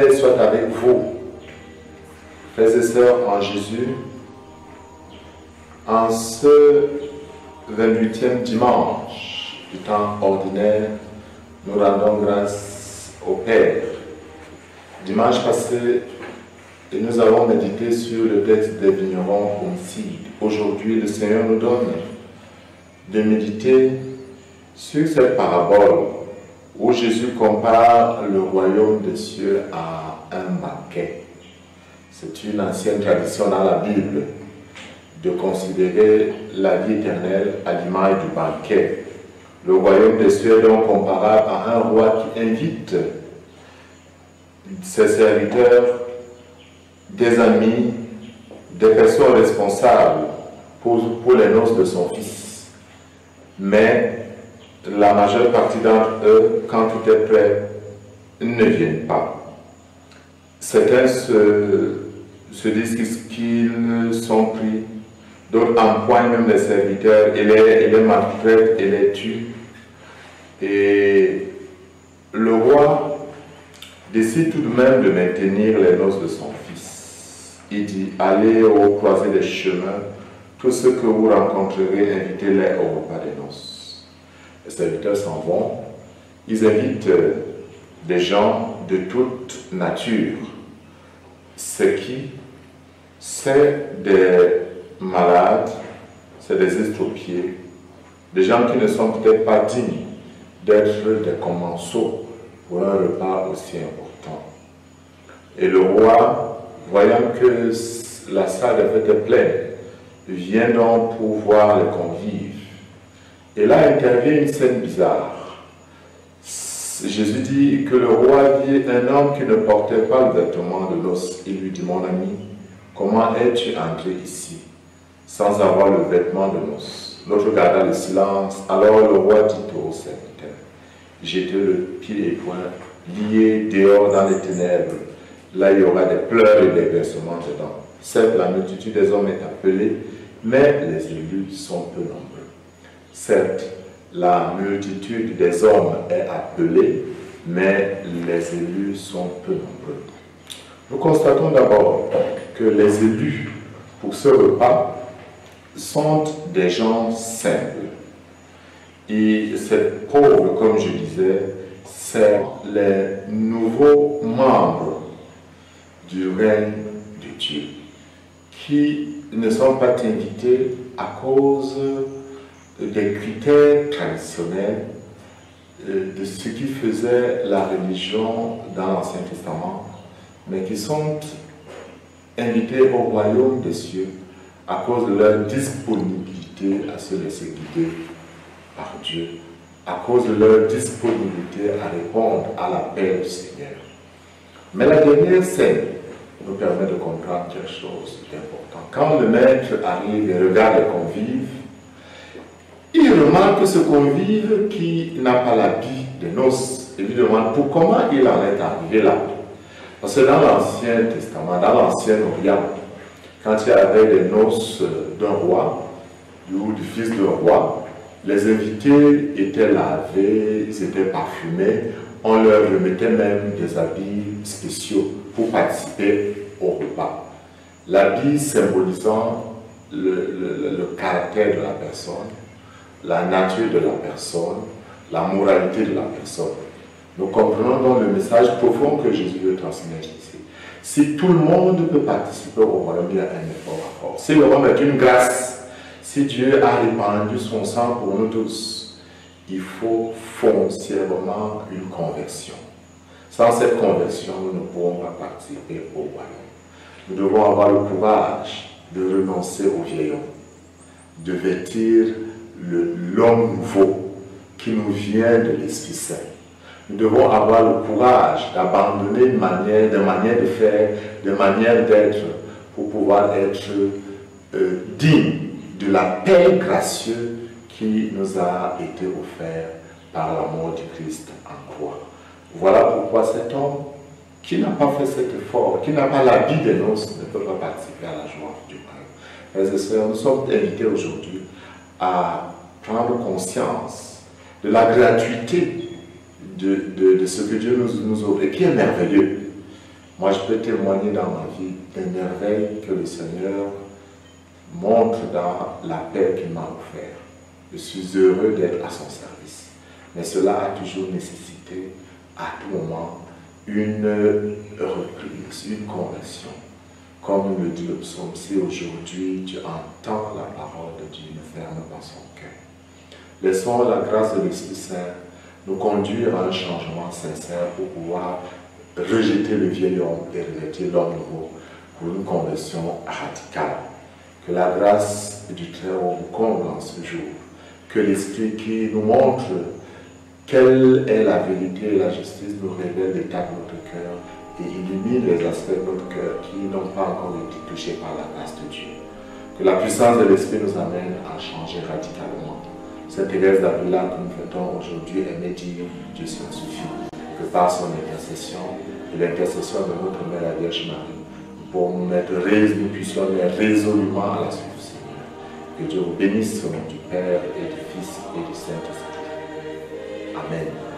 paix soit avec vous, frères et sœurs en Jésus, en ce 28e dimanche du temps ordinaire, nous rendons grâce au Père. Dimanche passé, nous avons médité sur le texte des vignerons homicides. Aujourd'hui, le Seigneur nous donne de méditer sur cette parabole où Jésus compare le royaume des cieux à un banquet. C'est une ancienne tradition dans la Bible de considérer la vie éternelle à l'image du banquet. Le royaume des cieux est donc comparable à un roi qui invite ses serviteurs, des amis, des personnes responsables pour les noces de son fils. Mais la majeure partie d'entre eux, quand tout est prêt, ne viennent pas. Certains se disent qu'ils sont pris, d'autres empoignent même les serviteurs et les maltraitent et les tuent. Et le roi décide tout de même de maintenir les noces de son fils. Il dit, allez au croisé des chemins, tous ceux que vous rencontrerez, invitez-les au repas des noces. Les serviteurs s'en vont, ils invitent des gens de toute nature. C'est qui? C'est des malades, c'est des estropiés, des gens qui ne sont peut-être pas dignes d'être des commensaux pour un repas aussi important. Et le roi, voyant que la salle des fêtes est pleine, vient donc pour voir les convives. Et là intervient une scène bizarre. Jésus dit que le roi vit un homme qui ne portait pas le vêtement de noces. Il lui dit, mon ami, comment es-tu entré ici sans avoir le vêtement de noces? L'autre garda le silence. Alors le roi dit au serviteur, jetez le pied et poing, lié dehors dans les ténèbres. Là, il y aura des pleurs et des versements dedans. Certes, la multitude des hommes est appelée, mais les élus sont peu nombreux. Certes, la multitude des hommes est appelée, mais les élus sont peu nombreux. Nous constatons d'abord que les élus pour ce repas sont des gens simples. Et ces pauvres, comme je disais, c'est les nouveaux membres du règne de Dieu qui ne sont pas invités à cause des critères traditionnels de ce qui faisait la religion dans l'Ancien Testament, mais qui sont invités au royaume des cieux à cause de leur disponibilité à se laisser guider par Dieu, à cause de leur disponibilité à répondre à l'appel du Seigneur. Mais la dernière scène nous permet de comprendre quelque chose d'important. Quand le maître arrive et regarde les convives, il remarque ce convive qui n'a pas l'habit des noces et lui demande pour comment il en est arrivé là. Parce que dans l'Ancien Testament, dans l'Ancien Orient, quand il y avait les noces d'un roi ou du fils d'un roi, les invités étaient lavés, ils étaient parfumés, on leur remettait même des habits spéciaux pour participer au repas. L'habit symbolisant le caractère de la personne, la nature de la personne, la moralité de la personne. Nous comprenons donc le message profond que Jésus veut transmettre ici. Si tout le monde peut participer au royaume, il y a un effort à faire. Si le royaume est une grâce, si Dieu a répandu son sang pour nous tous, il faut foncièrement une conversion. Sans cette conversion, nous ne pourrons pas participer au royaume. Nous devons avoir le courage de renoncer au vieil homme, de vêtir l'homme nouveau qui nous vient de l'Esprit Saint. Nous devons avoir le courage d'abandonner des manières de faire, des manières d'être, pour pouvoir être dignes de la paix gracieuse qui nous a été offerte par la mort du Christ en croix. Voilà pourquoi cet homme qui n'a pas fait cet effort, qui n'a pas l'habit des noces, ne peut pas participer à la joie du royaume. Frères et sœurs, nous sommes invités aujourd'hui à prendre conscience de la gratuité de ce que Dieu nous offre et qui est merveilleux. Moi, je peux témoigner dans ma vie des merveilles que le Seigneur montre dans la paix qu'il m'a offerte. Je suis heureux d'être à son service. Mais cela a toujours nécessité, à tout moment, une reprise, une conversion. Comme le dit le psaume, si aujourd'hui tu entends la parole de Dieu, ne ferme pas son cœur. Laissons la grâce de l'Esprit Saint nous conduire à un changement sincère pour pouvoir rejeter le vieil homme et revêtir l'homme nouveau pour une conversion radicale. Que la grâce du Très-Haut vous comble en ce jour. Que l'Esprit qui nous montre quelle est la vérité et la justice nous révèle l'état de notre cœur et illumine les aspects de notre cœur qui n'ont pas encore été touchés par la grâce de Dieu. Que la puissance de l'Esprit nous amène à changer radicalement. Sainte Thérèse d'Avila que nous fêtons aujourd'hui aimait dire Dieu s'en suffit. Que par son intercession et l'intercession de notre Mère la Vierge Marie, nous puissions mettre résolument à la suite du Seigneur. Que Dieu vous bénisse au nom du Père et du Fils et du Saint-Esprit. Amen.